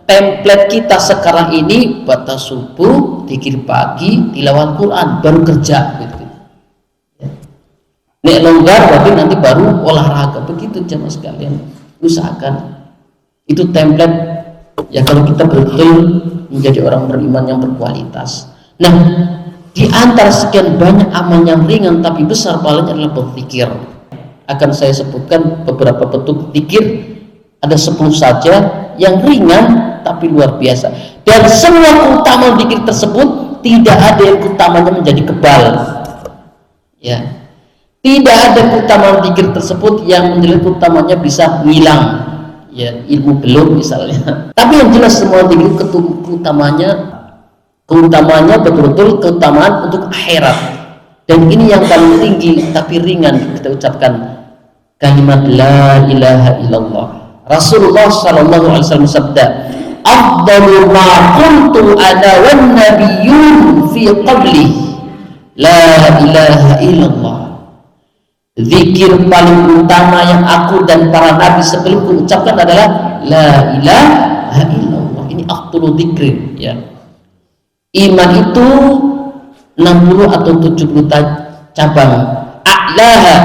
template kita sekarang ini batas subuh, zikir pagi, tilawah Quran, baru kerja gitu. Nek longgar berarti nanti baru olahraga. Begitu jemaah sekalian, usahakan itu template ya kalau kita betul menjadi orang beriman yang berkualitas. Nah, di antara sekian banyak amal yang ringan tapi besar pahalanya adalah berzikir. Akan saya sebutkan beberapa bentuk zikir, ada 10 saja yang ringan tapi luar biasa. Dan semua keutamaan zikir tersebut tidak ada yang keutamanya menjadi kebal. Ya. Tidak ada keutamaan zikir tersebut yang menjadi keutamanya bisa hilang. Ya, ilmu belum misalnya. Tapi yang jelas semua zikir keutamanya betul-betul keutamaan untuk akhirat. Dan ini yang paling tinggi tapi ringan kita ucapkan kalimat la ilaha illallah. Rasulullah sallallahu alaihi wasallam sabda, "Afdalu ma qultu ana wan nabiyyun fi qabli la ilaha illallah." Zikir paling utama yang aku dan para nabi sebelumku ucapkan adalah la ilaha illallah. Ini afdalu dzikrin ya. Iman itu 60 atau 70 cabang. A'laha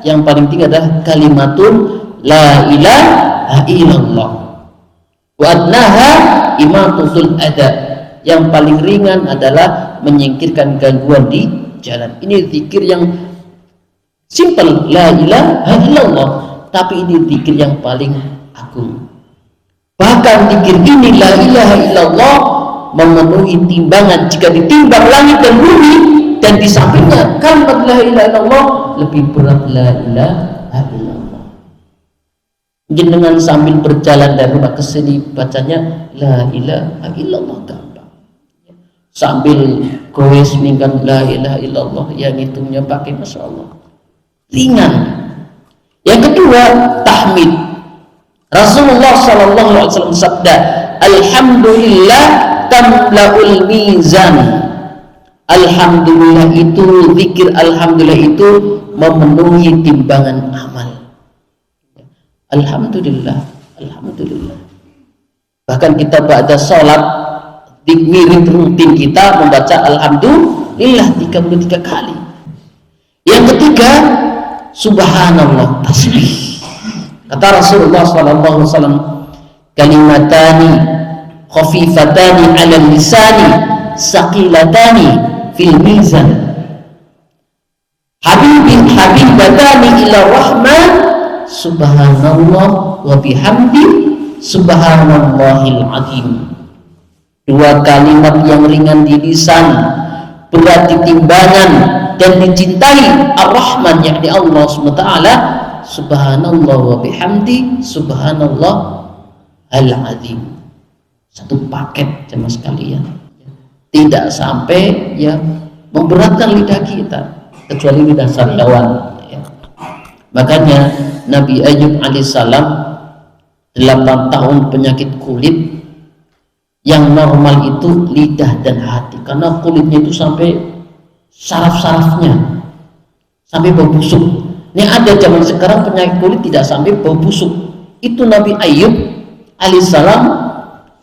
yang paling tinggi adalah kalimatun la ilaha illallah. Wa adnaha imatatul adha. Yang paling ringan adalah menyingkirkan gangguan di jalan. Ini zikir yang simple, la ilaha illallah, tapi ini zikir yang paling agung. Bahkan zikir ini la ilaha illallah memenuhi timbangan. Jika ditimbang langit dan bumi dan di sampingnya kalimat la ilaha illallah, lebih berat la ilaha illallah. Mungkin dengan sambil berjalan dari rumah ke sini bacanya la ilaha illallah gampang. Sambil goes minggan la ilaha illallah, yang hitungnya pakai masya Allah ringan. Yang kedua, tahmid. Rasulullah sallallahu alaihi wasallam sabda, alhamdulillah tamlaul mizan. Alhamdulillah itu, zikir alhamdulillah itu memenuhi timbangan amal. Alhamdulillah, alhamdulillah. Bahkan kita pada sholat mirip rutin kita membaca alhamdulillah 33 kali. Yang ketiga, subhanallah, tasbih. Kata Rasulullah sallallahu alaihi wasallam, kalimatani khafifatani 'ala lisani saqilatani fil mizan. Habibatani ila rahman subhanallah wa bihamdi subhanallahil azim. Dua kalimat yang ringan di lisan, berat di timbangan dan dicintai Ar-Rahman yakni Allah SWT. Subhanallah wa bihamdi subhanallah al-azim. Satu paket jemaah sekalian. Tidak sampai ya memberatkan lidah kita, kecuali lidah sariawan ya. Makanya Nabi Ayyub alaihissalam 8 tahun penyakit kulit, yang normal itu lidah dan hati, karena kulitnya itu sampai saraf-sarafnya sampai bau busuk. Ini ada zaman sekarang penyakit kulit tidak sampai bau busuk. Itu Nabi Ayyub alaihissalam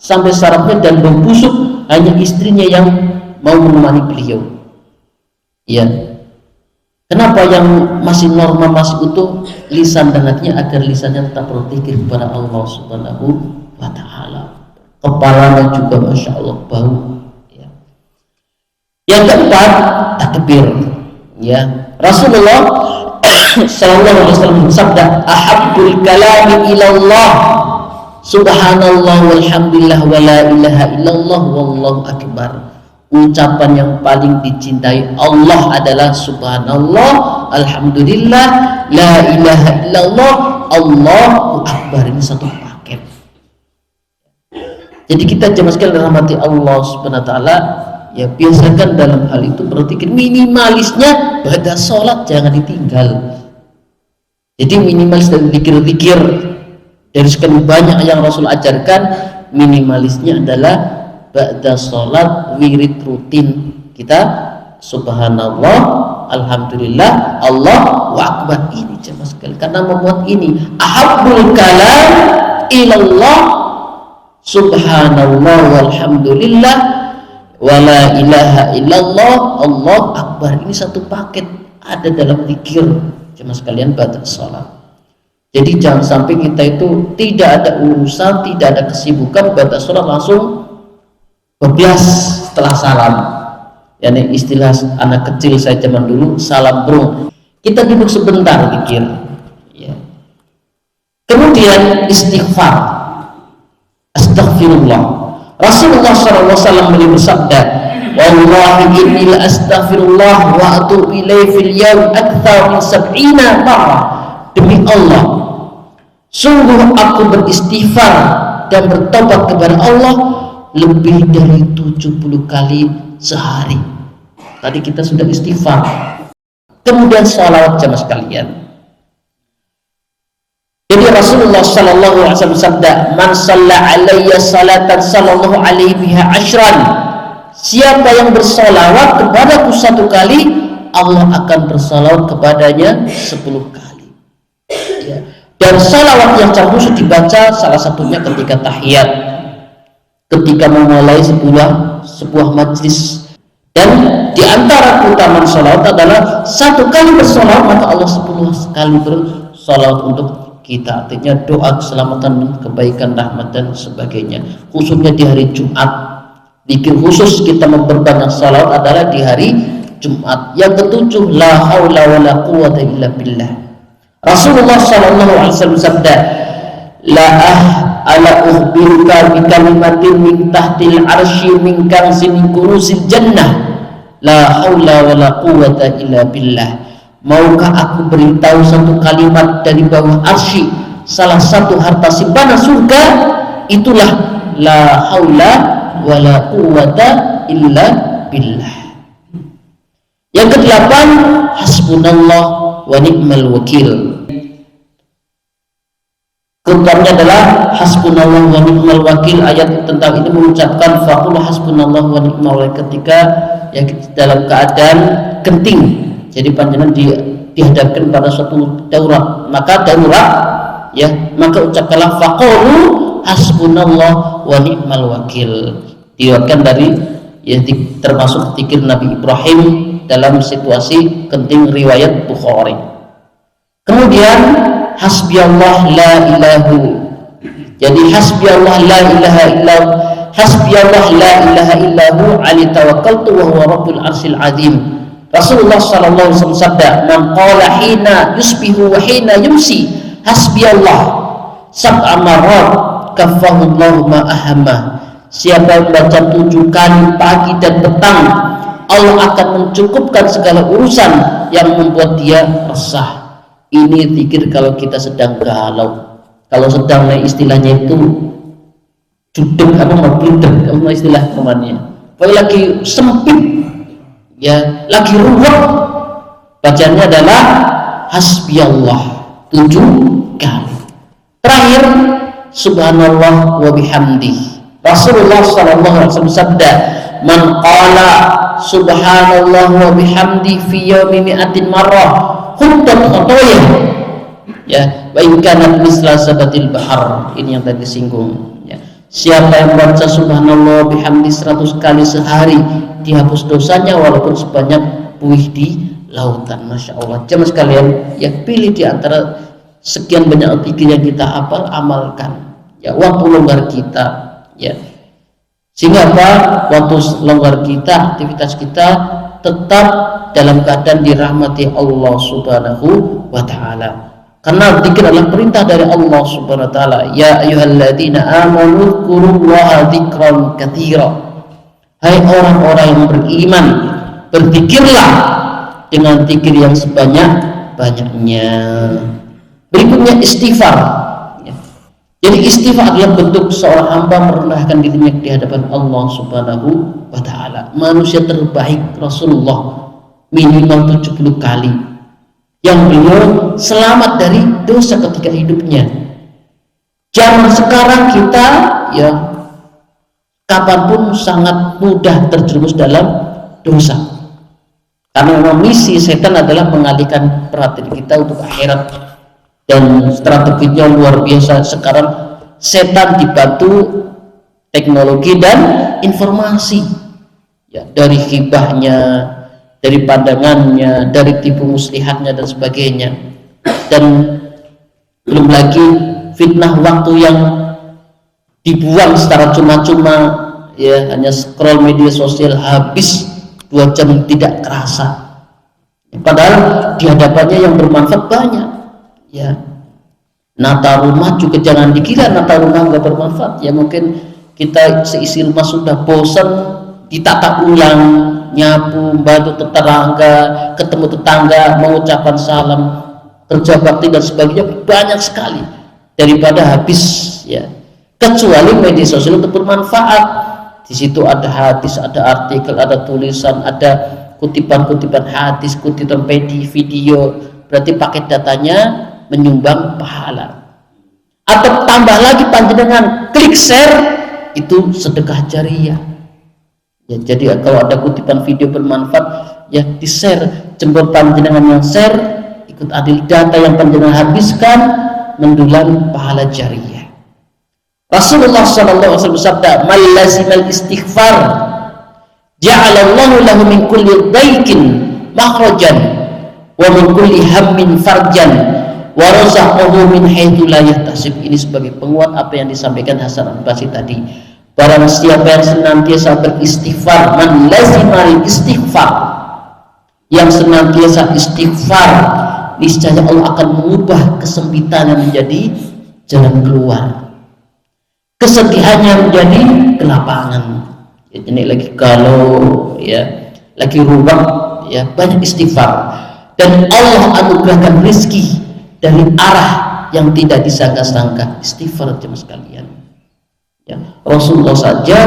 sampai sarafnya dan bau busuk, hanya istrinya yang mau menemani beliau. Ya. Kenapa yang masih normal, masih utuh lisan dan hatinya, agar lisannya tetap berzikir kepada Allah Subhanahu wa ta'ala. Kepalanya juga masya Allah bau ya. Yang keempat, takbir ya. Rasulullah sallallahu alaihi wasallam bersabda, ahabbul kalami ilallah subhanallah walhamdulillah wa la ilaha illallah wallahu akbar. Ucapan yang paling dicintai Allah adalah subhanallah, alhamdulillah, la ilaha illallah, Allahu akbar. Ini satu paket. Jadi kita jemaah sekalian dirahmati Allah Subhanahu wa taala, ya biasakan dalam hal itu berzikir. Minimalisnya pada sholat jangan ditinggal. Jadi minimalis dari zikir-zikir dari sekian banyak yang Rasul ajarkan, minimalisnya adalah ba'da sholat wirid rutin kita subhanallah, alhamdulillah, Allahu akbar. Ini jemaah sekalian, karena memuat ini ahabbul kalam ilallah subhanallah walhamdulillah wala ilaha illallah Allah akbar. Ini satu paket ada dalam zikir cuma sekalian ba'da salat. Jadi jangan sampai kita itu tidak ada urusan, tidak ada kesibukan, ba'da salat langsung bablas setelah salam. Yani istilah anak kecil saya zaman dulu, salam bro. Kita duduk sebentar zikir, ya. Kemudian istighfar, astaghfirullah. Rasulullah SAW beliau bersabda, wallahi inni la astaghfirullah wa atubu ilaihi fil yawm akthar min 70 marrah. Demi Allah, sungguh aku beristighfar dan bertobat kepada Allah lebih dari 70 kali sehari. Tadi kita sudah istighfar. Kemudian salawat jamaah sekalian. Jadi Rasulullah sallallahu alaihi wasallam bersabda, "Man shalla alayya salatan sallallahu alaihi biha asyran." Siapa yang bersalawat kepadaku 1 kali, Allah akan bersalawat kepadanya 10 kali. Ya. Dan salawat yang terkhusus dibaca salah satunya ketika tahiyat, ketika memulai sebuah majlis. Dan di antara keutamaan salawat adalah 1 kali bersalawat maka Allah 10 kali bersalawat untuk kita. Artinya doa keselamatan, kebaikan, rahmat dan sebagainya. Khususnya di hari Jumat, zikir khusus kita memperbanyak salawat adalah di hari Jumat. Yang ketujuh, la haula wala quwwata illa billah. Rasulullah SAW bersabda, la ala ukhbiruka bi kalimatin min tahtil arsy min kanzin kurusil jannah la haula wala quwwata illa billah. Maukah aku beritahu 1 kalimat dari bawah arsy, salah satu harta simpanan surga, itulah la haula wala quwwata illa billah. Yang ke-8, hasbunallah wa ni'mal wakil. Keutamaannya adalah hasbunallah wa ni'mal wakil. Ayat tentang ini mengucapkan faqul hasbunallah wa ni'mal wakil ketika yang dalam keadaan genting. Jadi panjenengan dihadapkan pada suatu darurat, maka ucapkanlah faqulu hasbunallah wa ni'mal wakil. Diriwayatkan dari termasuk zikir Nabi Ibrahim dalam situasi genting, riwayat Bukhari. Kemudian hasbiyallah la ilahu. Jadi hasbiyallah la ilaha illahu, hasbiyallah la ilaha illahu alaihi tawakkaltu wa huwa rabbul arsyil azim. Rasulullah sallallahu alaihi wasallam sabda, man qala hina yusbihu wa hina yumsi hasbiyallah sab'a marrat kaffahu Allahu ma ahamma. Siapa yang baca 7 kali pagi dan petang, Allah akan mencukupkan segala urusan yang membuat dia resah. Ini zikir kalau kita sedang galau. Kalau sedang istilahnya itu judek apa istilah temannya. Kalau lagi sempit, ya lagi ruwet, bacaannya adalah hasbiyallah 7 kali. Terakhir, subhanallah wa bihamdi. Rasulullah SAW sabda, man qala subhanallah wa bihamdi fi yawmi mi'atin marrah khuttat khotoyah, ya wa in kanat misla sabatil bahar. Ini yang tadi disinggung, ya. Siapa yang baca subhanallah wa bihamdi 100 kali sehari, dihapus dosanya walaupun sebanyak buih di lautan. Masya Allah. Jemaah sekalian, ya pilih di antara sekian banyak zikir yang kita hafal, amalkan. Ya, waktu longgar kita, ya. Sehingga apa? Waktu longgar kita, aktivitas kita tetap dalam keadaan dirahmati Allah Subhanahu wa taala. Karena zikir adalah perintah dari Allah Subhanahu wa taala. Ya ayyuhalladzina amanu dzkurullaha dzikran katsira. Hai orang-orang yang beriman, berzikirlah dengan zikir yang sebanyak-banyaknya. Berikutnya istighfar. Jadi istighfar adalah bentuk seorang hamba merendahkan dirinya di hadapan Allah Subhanahu wa taala. Manusia terbaik Rasulullah minimal 70 kali yang beliau selamat dari dosa ketika hidupnya. Zaman sekarang kita, ya, kapanpun sangat mudah terjerumus dalam dosa. Karena memang misi setan adalah mengalihkan perhatian kita untuk akhirat, dan strateginya luar biasa. Sekarang setan dibantu teknologi dan informasi, ya, dari hibahnya, dari pandangannya, dari tipu muslihatnya dan sebagainya. Dan belum lagi fitnah waktu yang dibuang secara cuma-cuma, ya, hanya scroll media sosial habis 2 jam tidak kerasa, padahal di hadapannya yang bermanfaat banyak, ya. Nata rumah juga jangan dikira nata rumah nggak bermanfaat, ya. Mungkin kita seisi rumah sudah bosan, ditata ulang, nyapu, bantu tetangga, ketemu tetangga, mengucapkan salam, kerja bakti dan sebagainya, banyak sekali daripada habis, ya. Kecuali media sosial itu bermanfaat, di situ ada hadis, ada artikel, ada tulisan, ada kutipan-kutipan hadis, kutipan video, berarti paket datanya menyumbang pahala. Atau tambah lagi panjenengan klik share, itu sedekah jariyah, ya. Jadi kalau ada kutipan video bermanfaat, ya, di share, jempol panjenengan yang share ikut adil data yang panjenengan habiskan mendulang pahala jariyah. Rasulullah SAW bersabda, "Man lazimal istighfar ja'alallahu lahu min kulli dhaikin makhrajan wa min kulli hammin farjan wa razaqahu min haitsu la yahtasib." Ini sebagai penguat apa yang disampaikan Hasan Al-Basri tadi. Barang siapa yang senantiasa beristighfar, man lazimal istighfar, yang senantiasa istighfar, niscaya Allah akan mengubah kesempitan menjadi jalan keluar, kesedihannya menjadi kelapangan. Ini lagi galau, ya, lagi ruwet, ya, banyak istighfar, dan Allah anugerahkan rezeki dari arah yang tidak disangka-sangka. Istighfar jemaah sekalian, ya. Rasulullah saja,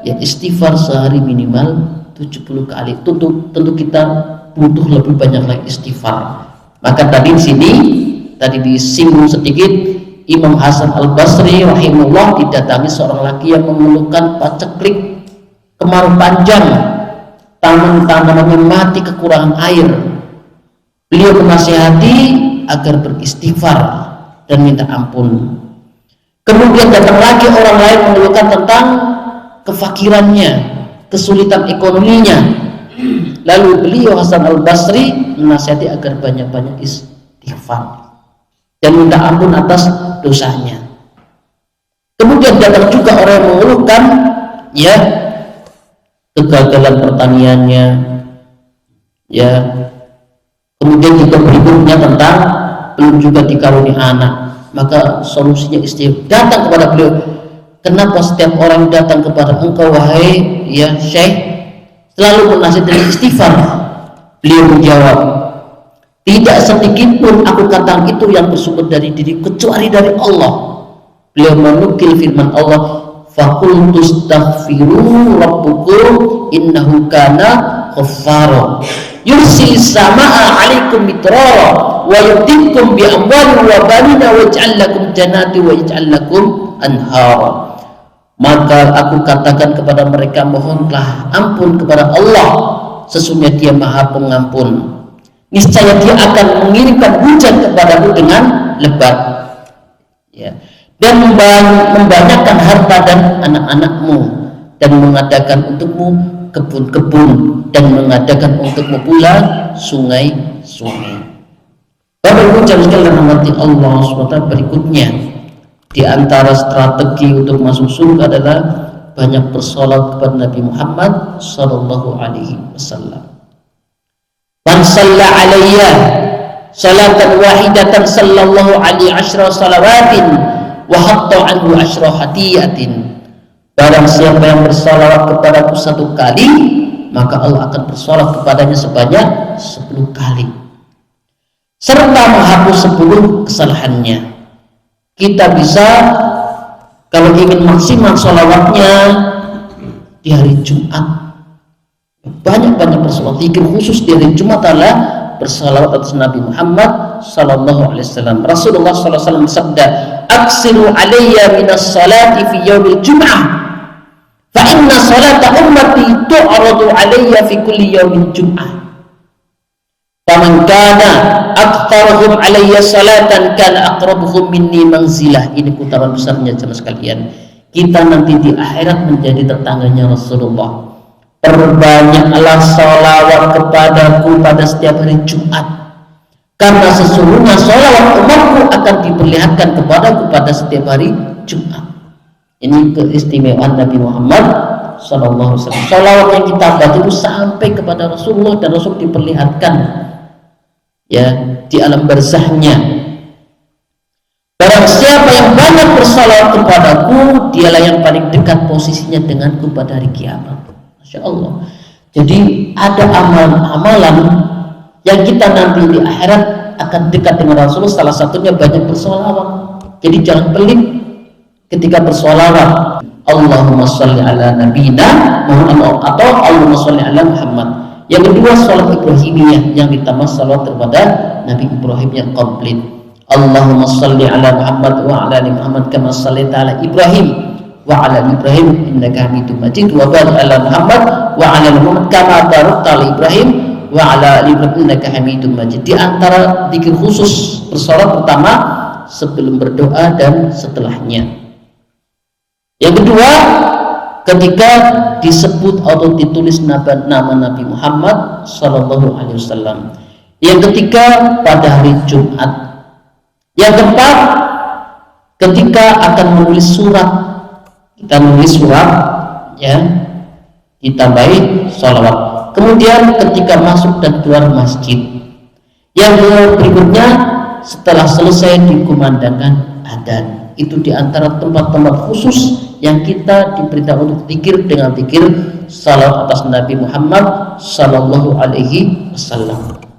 ya, istighfar sehari minimal 70 kali. Tentu kita butuh lebih banyak lagi istighfar. Maka tadi di sini tadi disinggung sedikit, Imam Hasan Al-Basri rahimahullah didatangi seorang laki yang mengeluhkan paceklik, kemarau panjang, tanaman-tanamannya mati kekurangan air. Beliau menasihati agar beristighfar dan minta ampun. Kemudian datang lagi orang lain mengeluhkan tentang kefakirannya, kesulitan ekonominya. Lalu beliau Hasan Al-Basri menasihati agar banyak-banyak istighfar dan minta ampun atas dosanya. Kemudian datang juga orang yang mengeluhkan, ya, kegagalan pertaniannya, ya. Kemudian juga berikutnya tentang belum juga dikaruni anak. Maka solusinya istighfar. Datang kepada beliau, kenapa setiap orang datang kepada engkau wahai, ya, Syekh, selalu menasihati istighfar? Beliau menjawab, tidak sedikit pun aku katakan itu yang bersumber dari diri kecuali dari Allah. Beliau menukil firman Allah, faqultu astaghfiru rabbukum innahu kana ghaffara yursilis samaa 'alaikum midrara wa yumdidkum bi amwalin wa banina wa yaj'al lakum jannati wa yaj'al lakum anhara. Maka aku katakan kepada mereka, mohonlah ampun kepada Allah, sesungguhnya Dia Maha Pengampun. Niscaya Dia akan mengirimkan hujan kepadamu dengan lebat, ya, dan membanyakkan harta dan anak-anakmu, dan mengadakan untukmu kebun-kebun, dan mengadakan untukmu pula sungai-sungai. Bapak Ibu sekalian rahmati Allah SWT, berikutnya di antara strategi untuk masuk surga adalah banyak bersolat kepada Nabi Muhammad sallallahu alaihi wasallam. Man shalla alayya salatan wahidatan sallallahu alaihi asyra salawatin wa hatta anhu asyra hadiyatin. Barang siapa yang bersalawat kepadaku 1 kali, maka Allah akan bersalawat kepadanya sebanyak 10 kali, serta menghapus 10 kesalahannya. Kita bisa, kalau ingin maksimal salawatnya, di hari Jumat banyak-banyak bersalawat. Zikir khusus di hari Jumat adalah bersalawat atas Nabi Muhammad sallallahu alaihi wasallam. Rasulullah sallallahu alaihi wasallam bersabda, "Aksiru alayya minas salati fi yaumil jum'ah, fa inna salata ummati tu'radu alayya fi kulli yaumin jum'ah. Faman kana aktsaruhum alayya salatan kana aqrabuhum minni manzilah." Ini kutaran besarnya jemaah sekalian. kita nanti di akhirat menjadi tetangganya Rasulullah. Perbanyaklah sholawat kepadaku pada setiap hari Jumat, karena sesungguhnya sholawat umatku akan diperlihatkan kepadaku pada setiap hari Jumat. Ini keistimewaan Nabi Muhammad SAW. Sholawat yang kita baca itu sampai kepada Rasulullah, dan Rasul diperlihatkan ya di alam barzahnya. Barang siapa yang banyak bersalawat kepadaku, dialah yang paling dekat posisinya denganku pada hari kiamat. Masya Allah. Jadi ada amalan yang kita nanti di akhirat akan dekat dengan Rasulullah. Salah satunya banyak bersalawat. Jadi jangan pelit ketika bersalawat. Allahumma sholli ala nabiyina Muhammad atau Allahumma sholli ala Muhammad. Yang kedua, salat Ibrahimiyah yang ditambah salawat kepada Nabi Ibrahim yang komplit. Allahumma sholli ala Muhammad wa ala ali Muhammad kama shallaita ala Ibrahim wa ala ali Ibrahim innaka Hamidum Majid wa barik ala Muhammad wa ala ali Muhammad kama barakta ala Ibrahim wa ala ali Ibrahim innaka Hamidum Majid. Di antara zikir khusus bersalat pertama sebelum berdoa dan setelahnya. Yang kedua, ketika disebut atau ditulis nama Nabi Muhammad sallallahu alaihi wasallam. Yang ketiga, pada hari Jumat. Yang keempat, ketika akan menulis surat, kita menulis surat ya, ditambahi sholawat. Kemudian ketika masuk dan keluar masjid. Yang berikutnya, setelah selesai dikumandangkan adzan. Itu diantara tempat-tempat khusus yang kita diperintah untuk zikir dengan zikir salawat atas Nabi Muhammad sallallahu alaihi wasallam.